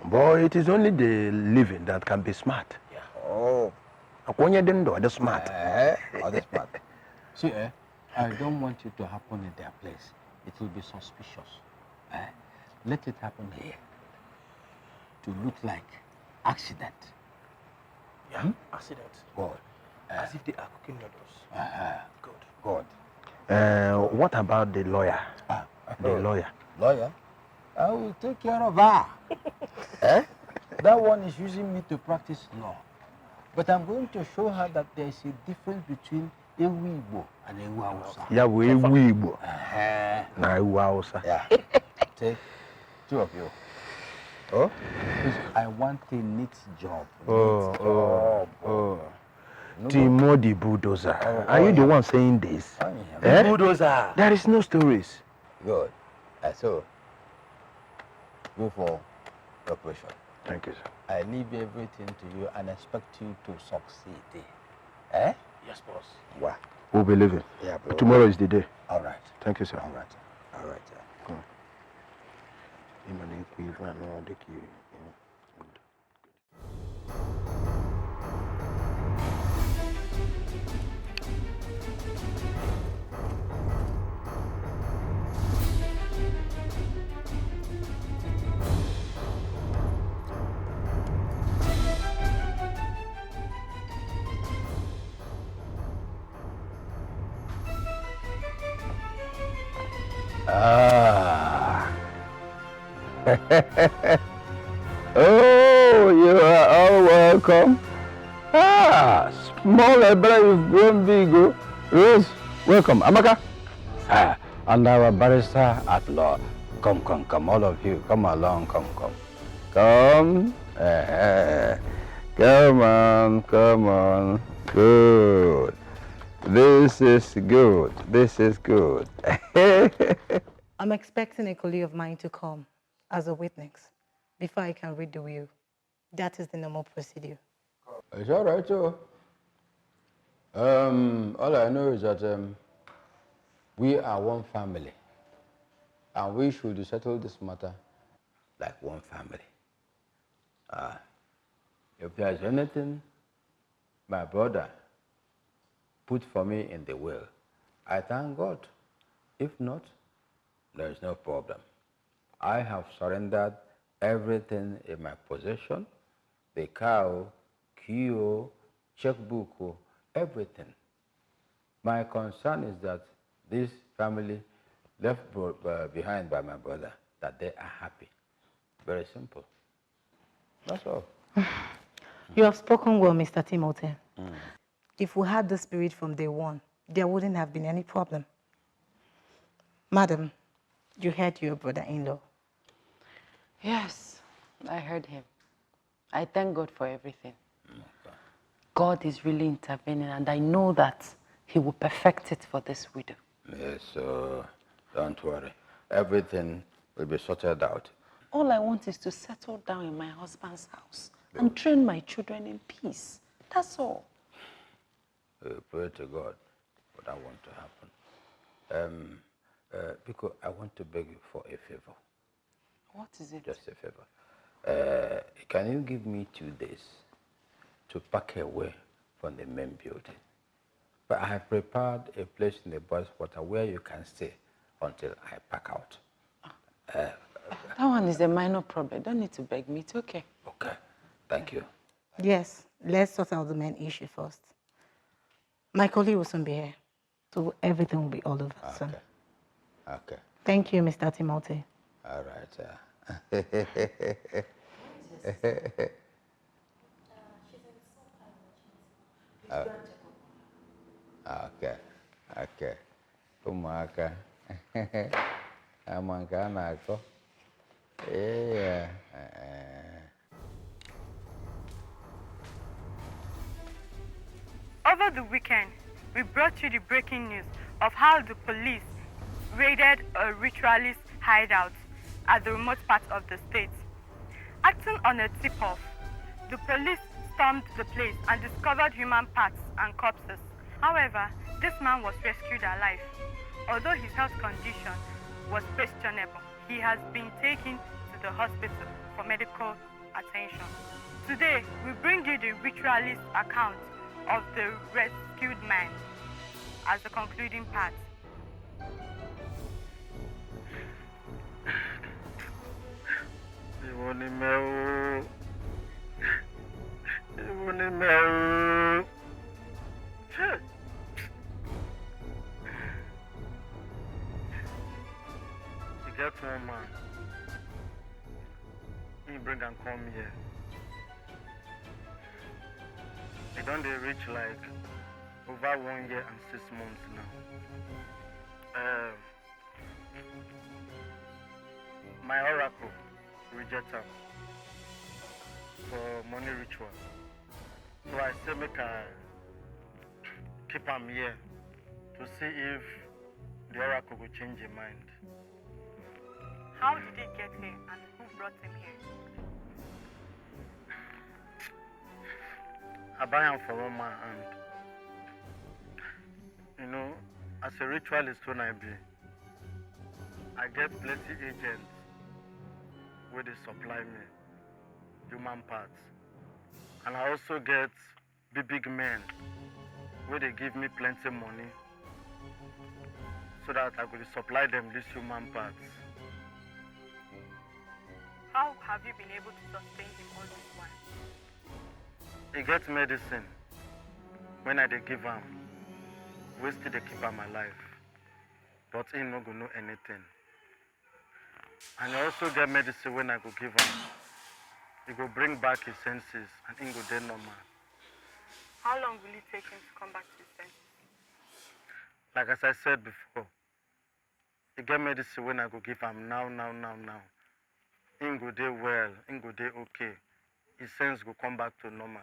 Boy, it is only the living that can be smart. Yeah. Oh. When you didn't do, they're smart. They're smart. See, I don't want it to happen in their place. It will be suspicious. Let it happen here. To look like accident. Yeah, accident. Good. As if they are cooking noodles. Good. Good. What about the lawyer? The lawyer. Lawyer? I will take care of her. That one is using me to practice law. But I'm going to show her that there is a difference between Ewu Igbo and Ewu Hausa. Yeah, we Igbo. Na Ewu Hausa. Yeah. Take two of you. Oh? Because I want a neat job. Timo the bulldozer. Are you the one saying this? Bulldozer. There is no stories. Good. So, go for preparation. Thank you, sir. I leave everything to you and expect you to succeed. Eh? Yes, boss. Wow. We'll be leaving. Yeah, bro. Tomorrow is the day. All right. Thank you, sir. All right. All right, sir. Oh, you are all welcome. Small brother, you've grown big. Rose, welcome. Amaka. And our barrister at law. Come, all of you. Come along, come. Come. Come on. Good. This is good. I'm expecting a colleague of mine to come as a witness before I can read the will. That is the normal procedure. It's all right, too. All I know is that we are one family, and we should settle this matter like one family. If there's anything my brother put for me in the will, I thank God. If not, there is no problem. I have surrendered everything in my possession, the cow, key, checkbook, everything. My concern is that this family left behind by my brother, that they are happy. Very simple. That's all. You have spoken well, Mr. Timothy. If we had the spirit from day one, there wouldn't have been any problem. Madam, you heard your brother-in-law. Yes, I heard him. I thank God for everything. God is really intervening, and I know that he will perfect it for this widow. Yes, don't worry. Everything will be sorted out. All I want is to settle down in my husband's house and train my children in peace. That's all. Pray to God for that one to happen. Because I want to beg you for a favor. What is it? Just a favor. Can you give me 2 days to pack away from the main building? But I have prepared a place in the boys' quarter where you can stay until I pack out. That one is a minor problem. Don't need to beg me. It's okay. Okay. Thank you. Yes, let's sort out the main issue first. My colleague will soon be here, so everything will be all over soon. Okay. Thank you, Mr. Timothy. All right. Okay. Umaka. Amanganako. Yeah. Over the weekend, we brought you the breaking news of how the police raided a ritualist hideout at the remote part of the state. Acting on a tip-off, the police stormed the place and discovered human parts and corpses. However, this man was rescued alive. Although his health condition was questionable, he has been taken to the hospital for medical attention. Today, we bring you the ritualist account of the rescued man as the concluding part. You get one man. He bring and come here. They don't reach like over 1 year and 6 months now. My oracle reject him for money ritual. So I say make I keep him here to see if the oracle will change his mind. How did he get here and who brought him here? I buy him for one man and you know, as a ritualist when I be, I get plenty agents where they supply me human parts. And I also get big men where they give me plenty money so that I could supply them these human parts. How have you been able to sustain him all this while? He gets medicine. When I give him, we still they keep him alive. But he no go know anything. And I also get medicine when I go give him. He go bring back his senses and he go dead normal. How long will it take him to come back to his senses? Like as I said before, he get medicine when I go give him now. He go dey well, he go dey okay. His sense go come back to normal.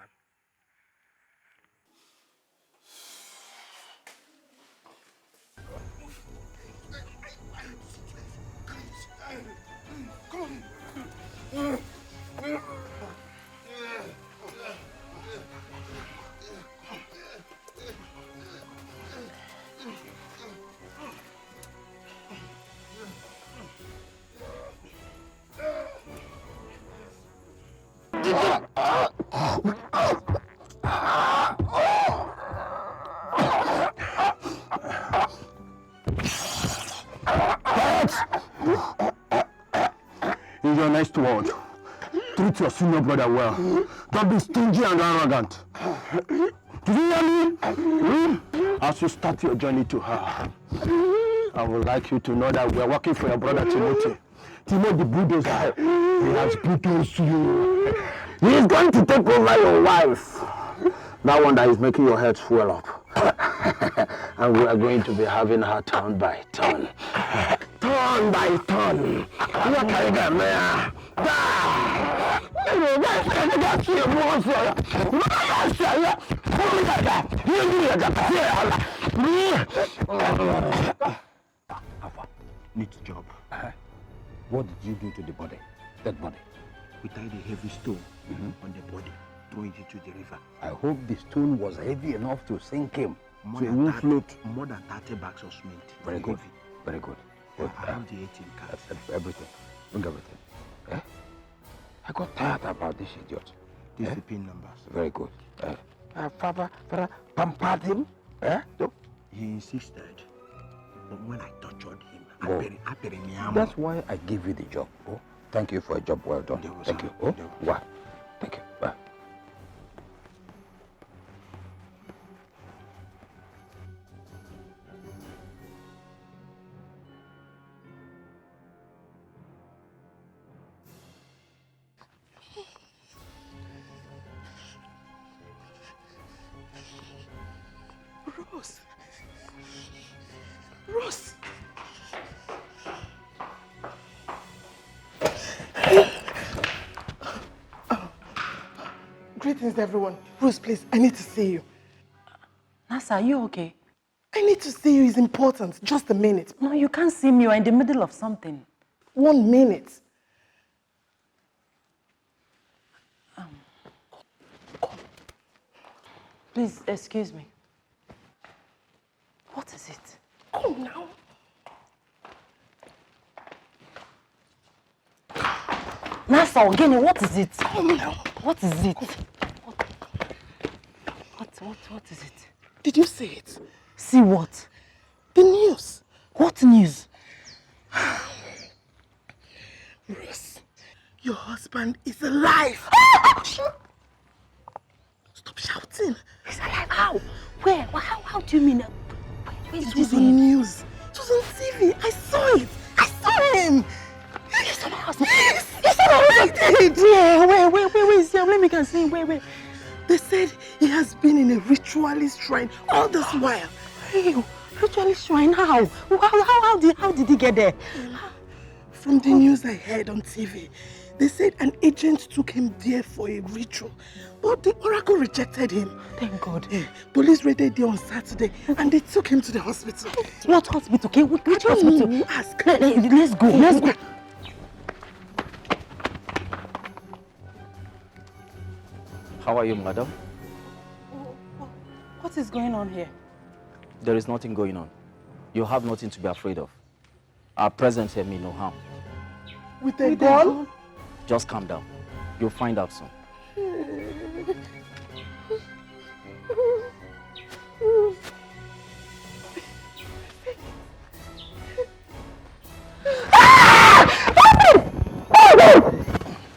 In your next word, treat your senior brother well. Don't be stingy and arrogant. Do you hear me? As you start your journey to her, I would like you to know that we are working for your brother Timothy. Timothy the bulldozer, he has bulldozed you. He is going to take over your wife. That one that is making your head swell up. And we are going to be having her turn by turn. Turn by turn. What are you going to Neat job. What did you do to the body? That body? we tied a heavy stone on the body, throw it into the river. I hope the stone was heavy enough to sink him. More So he than won't 30 float. More than 30 bags of cement. Very good. Heavy. Very good. I have the 18 cards. Everything. Bring everything. Eh? I got tired about this idiot. These are the pin numbers. Very good. Father pampered him. Eh? He insisted. But when I tortured him, Oh. I buried him. That's why I gave you the job. Oh, thank you for a job well done. Thank you. Oh, why? Thank you. Bye. Rose. Rose. Greetings, everyone. Rose, please, I need to see you. Nasa, are you okay? I need to see you. It's important. Just a minute. No, you can't see me. You're in the middle of something. 1 minute. Please, excuse me. What is it? Come now. Nasa, Ogene, what is it? Come now. What is it? What is it? Did you see it? See what? The news. What news? Rose, your husband is alive. Stop shouting. He's alive? How? Where? How do you mean? It was on news. It was on TV. I saw it. I saw him. You saw my husband? Yes. You saw my husband? Yeah, wait. See, let me can see. Wait. They said he has been in a ritualist shrine all this while. Hey, ritualist shrine? How? How did he get there? From the news I heard on TV, they said an agent took him there for a ritual, but the oracle rejected him. Thank God. Police raided there on Saturday and they took him to the hospital. What hospital? Okay, which hospital? Ask. Let's go. How are you, madam? What is going on here? There is nothing going on. You have nothing to be afraid of. Our presence here means no harm. With a gun? Just calm down. You'll find out soon.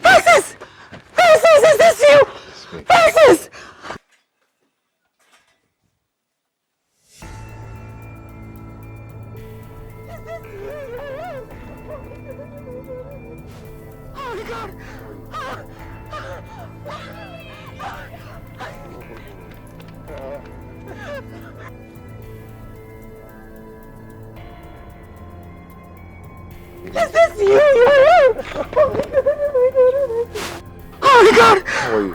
Francis! Francis, is this you? Francis! Oh my God! Is this you? Oh my God! How are you?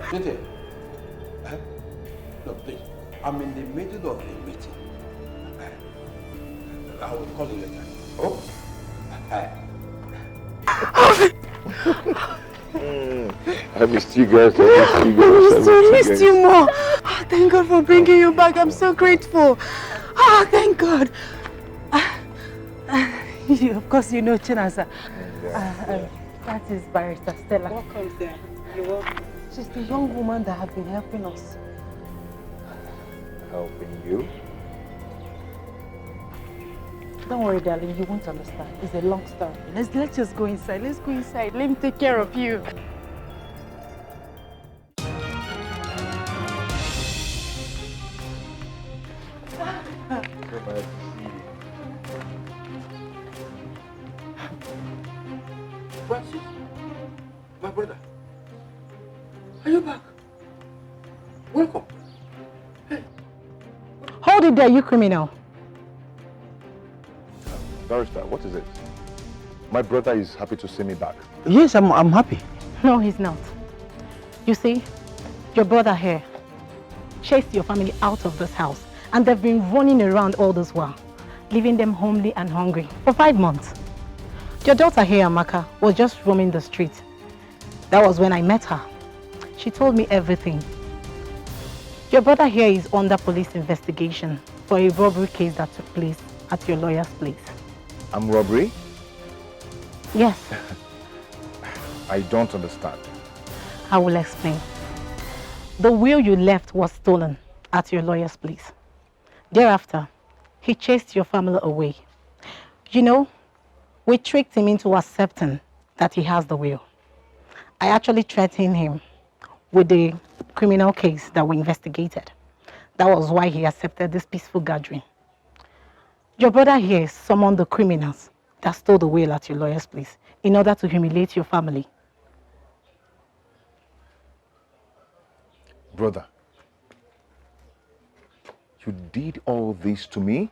Dikeh, look, please. I'm in the middle of a meeting. I will call you later. Oh? I missed you guys. I missed you more. Oh, thank God for bringing you back. I'm so grateful. Oh, thank God. Of course, you know Chinasa. That is Barrister Stella. Welcome there. You're welcome. She's the young woman that has been helping us. Helping you? Don't worry, darling. You won't understand. It's a long story. Let's just go inside. Let's go inside. Let me take care of you. Francis, my brother, are you back? Welcome. Hold it there, you criminal. Barrister, what is it? My brother is happy to see me back. Yes, I'm happy. No, he's not. You see, your brother here chased your family out of this house, and they've been running around all this while, leaving them homely and hungry for 5 months. Your daughter here, Amaka, was just roaming the street. That was when I met her. She told me everything. Your brother here is under police investigation for a robbery case that took place at your lawyer's place. Robbery? Yes. I don't understand. I will explain. The will you left was stolen at your lawyer's place. Thereafter, he chased your family away. You know, we tricked him into accepting that he has the will. I actually threatened him with the criminal case that we investigated. That was why he accepted this peaceful gathering. Your brother here summoned the criminals that stole the will at your lawyer's place in order to humiliate your family. Brother, you did all this to me?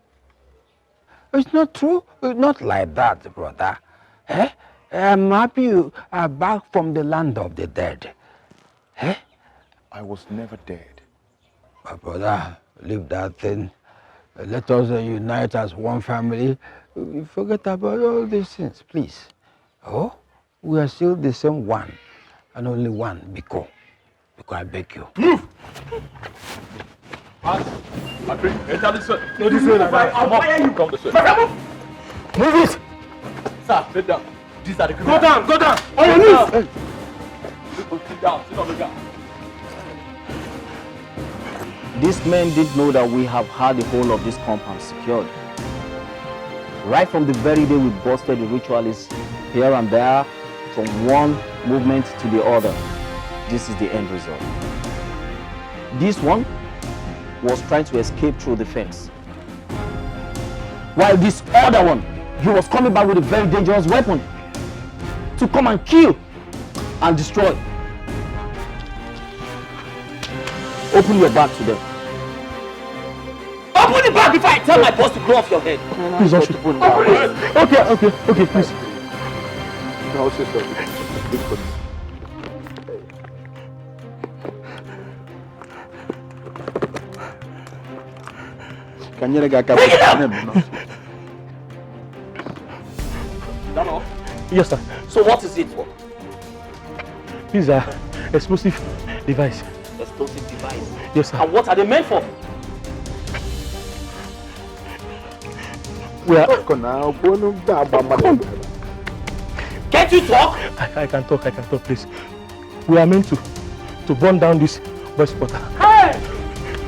It's not true. It's not like that, brother. Eh? I'm happy you are back from the land of the dead. Eh? I was never dead. My brother, leave that thing. Let us unite as one family. Forget about all these things, please. Oh, we are still the same one, and only one, Biko. Because I beg you. Move! Enter this way. No, this way. I'll fire you. Come this way. Move it! Sir, sit down. These are the Go down, go down. On your knees. Sit down, sit on the ground. These men didn't know that we have had the whole of this compound secured. Right from the very day we busted the ritualists here and there, from one movement to the other, this is the end result. This one was trying to escape through the fence, while this other one, he was coming back with a very dangerous weapon to come and kill and destroy. Open your back to them. Open the back before I tell my boss to blow off your head. Please don't shoot. Okay, please. No, sister. Can you get That all? Yes, sir. So what is it for? These are explosive device. Explosive device? Yes, sir. And what are they meant for? We are... Can't you talk? I can talk, please. We are meant to burn down this boy spotter. Hey!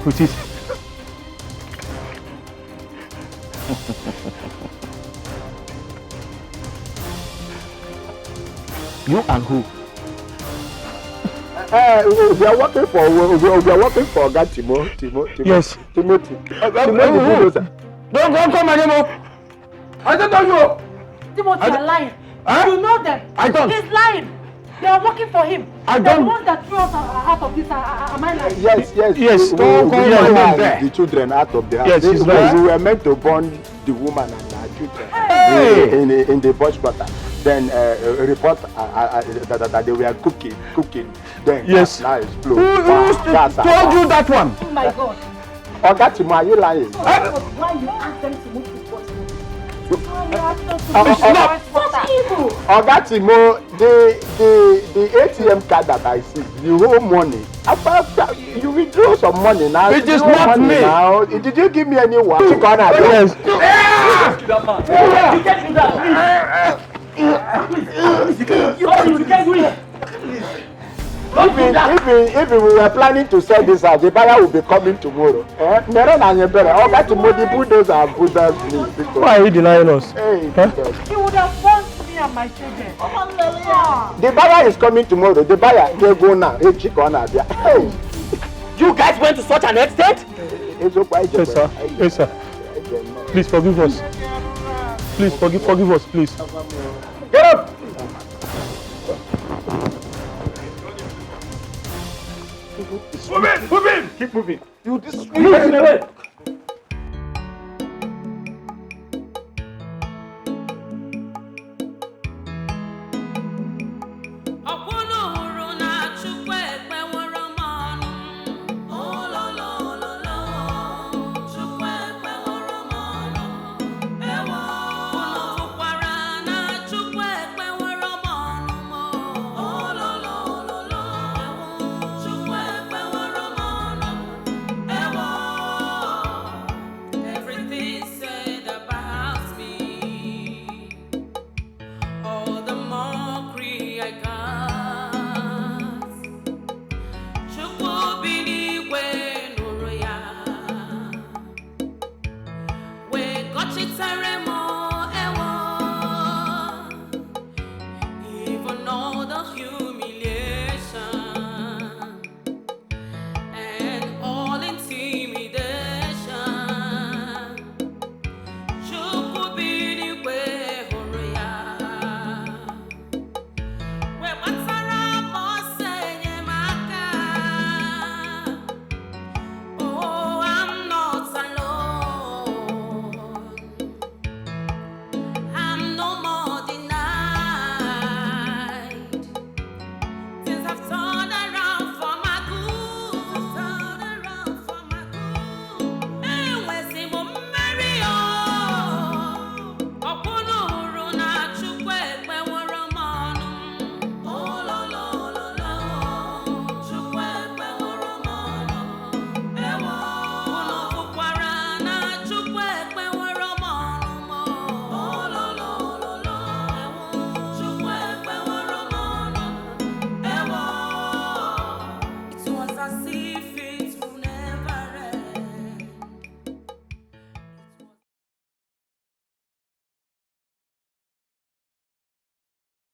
With it. You and who? We are working for God, Timothy. Yes. Timothy. Don't call my name up. I don't know you. Timothy, you're lying. You know them. I don't. He's lying. They are working for him. I They're don't. the ones that threw us out of this. Am I lying? Yes. Don't call my name there. The children out of the house. Yes, he's right. We were meant to burn the woman and her children in the bush butter. Then report that they were cooking. Then yes. Now explode. Who told you that one? Oh my God. Ogatimo, are you lying? Why you ask them to move to what? Ogatimo, the ATM card that I see, the whole money. After you withdraw some money now. It is not me. Now. Did you give me any one? Yes. You can't do that. You can't do it. If we were planning to sell this house, the buyer will be coming tomorrow. Meron and Yebere, Ogatimo, the bulldozer have put us me. Why are you denying us? Hey, He would have burnt me and my children. the buyer is coming tomorrow. The buyer, they go now. Hey, you guys went to such an extent? Yes, sir. Yes, sir. Please forgive us. Please forgive us, please. Get up! Move in! Keep moving. You disgrace.